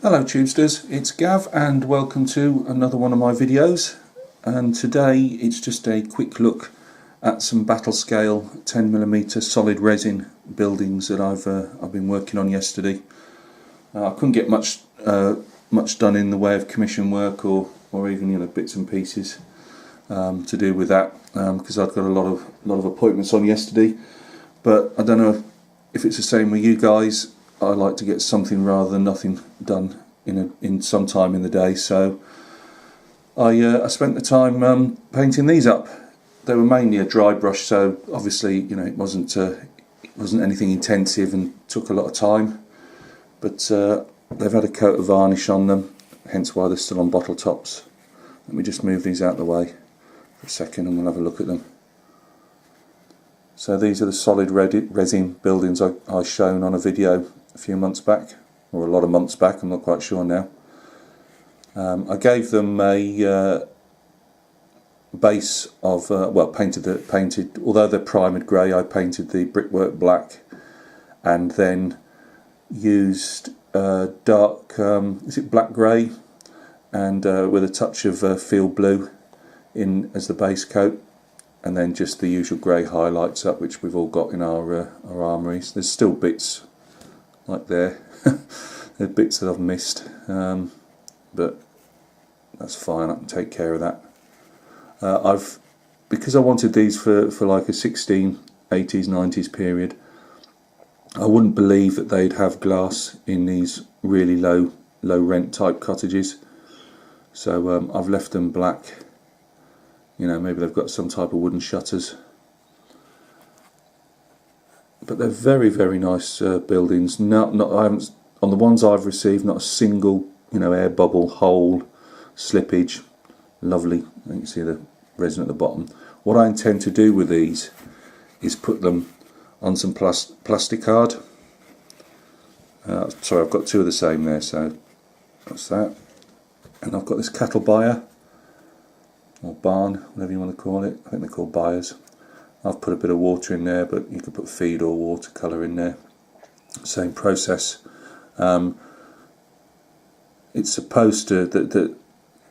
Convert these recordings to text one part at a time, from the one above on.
Hello Tubesters, it's Gav and welcome to another one of my videos, and today it's just a quick look at some Battlescale 10mm solid resin buildings that I've been working on yesterday. I couldn't get much done in the way of commission work or even bits and pieces to do with that because I've got a lot of appointments on yesterday. But I don't know if it's the same with you guys. I like to get something rather than nothing done in some time in the day, so I spent the time painting these up. They were mainly a dry brush, so obviously it wasn't anything intensive and took a lot of time, but they've had a coat of varnish on them, hence why they're still on bottle tops. Let me just move these out of the way for a second and we'll have a look at them. So these are the solid resin buildings I shown on a video a few months back, or a lot of months back, I'm not quite sure now. I gave them a base of, painted, although they're primed grey, I painted the brickwork black and then used dark, is it black grey, and with a touch of field blue in as the base coat, and then just the usual grey highlights up, which we've all got in our armouries. There's still bits like there. There are bits that I've missed, but that's fine, I can take care of that. Because I wanted these for like a 1680s 90s period, I wouldn't believe that they'd have glass in these really low rent type cottages, so I've left them black. Maybe they've got some type of wooden shutters, but they're very nice buildings. I haven't, on the ones I've received, not a single air bubble, hole, slippage. Lovely. You can see the resin at the bottom. What I intend to do with these is put them on some plastic card. Sorry, I've got two of the same there, so that's that. And I've got this cattle byre, or barn, whatever you want to call it. I think they're called byres. I've put a bit of water in there, but you could put feed or watercolour in there. Same process. It's supposed to, that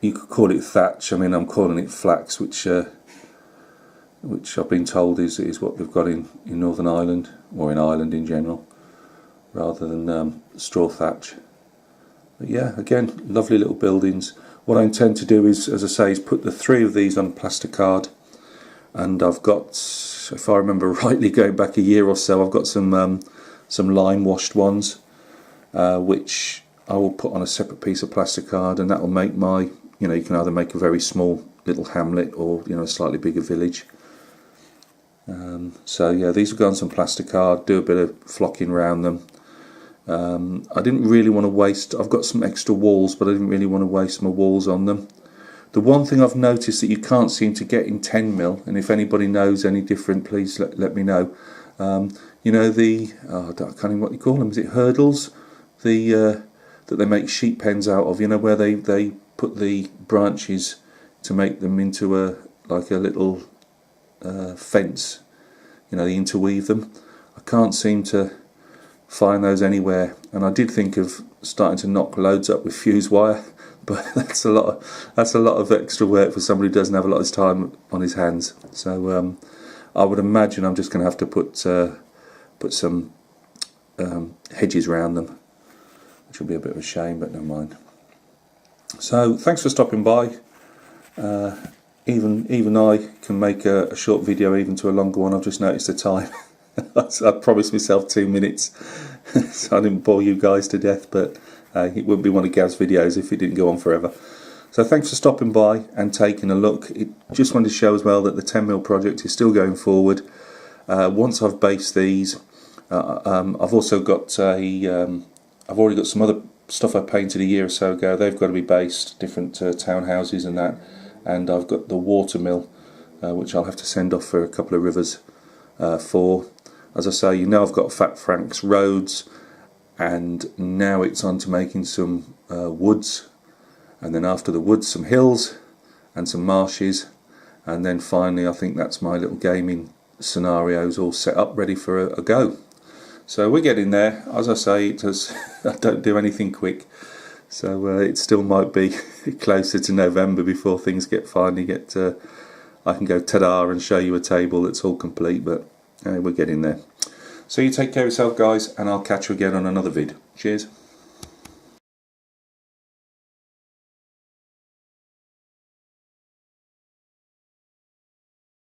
you could call it thatch. I mean, I'm calling it flax, which I've been told is what they've got in Northern Ireland, or in Ireland in general, rather than straw thatch. But yeah, again, lovely little buildings. What I intend to do is, as I say, is put the three of these on plastic card. And I've got, if I remember rightly, going back a year or so, I've got some lime washed ones, which I will put on a separate piece of plastic card, and that will make my, you can either make a very small little hamlet or a slightly bigger village. So yeah, these will go on some plastic card, do a bit of flocking around them. I didn't really want to waste, I've got some extra walls, but I didn't really want to waste my walls on them. The one thing I've noticed that you can't seem to get in 10mm, and if anybody knows any different, please let me know. I can't even what you call them. Is it hurdles? That they make sheep pens out of. Where they put the branches to make them into a little fence. They interweave them. I can't seem to find those anywhere, and I did think of starting to knock loads up with fuse wire. But that's a lot of extra work for somebody who doesn't have a lot of time on his hands. So I would imagine I'm just going to have to put some hedges around them, which will be a bit of a shame, but never mind. So thanks for stopping by. Even I can make a short video even to a longer one. I've just noticed the time. I promised myself 2 minutes, so I didn't bore you guys to death, but it wouldn't be one of Gav's videos if it didn't go on forever. So thanks for stopping by and taking a look. Just wanted to show as well that the 10mm project is still going forward. Once I've based these, I've also got I've already got some other stuff I painted a year or so ago. They've got to be based, different townhouses and that. And I've got the water mill, which I'll have to send off for a couple of rivers for. As I say, I've got Fat Frank's roads, and now it's on to making some woods, and then after the woods some hills and some marshes, and then finally I think that's my little gaming scenarios all set up ready for a go. So we're getting there. As I say, I don't do anything quick. So it still might be closer to November before things finally get I can go ta-da and show you a table that's all complete, but we're getting there. So you take care of yourself, guys, and I'll catch you again on another vid. Cheers.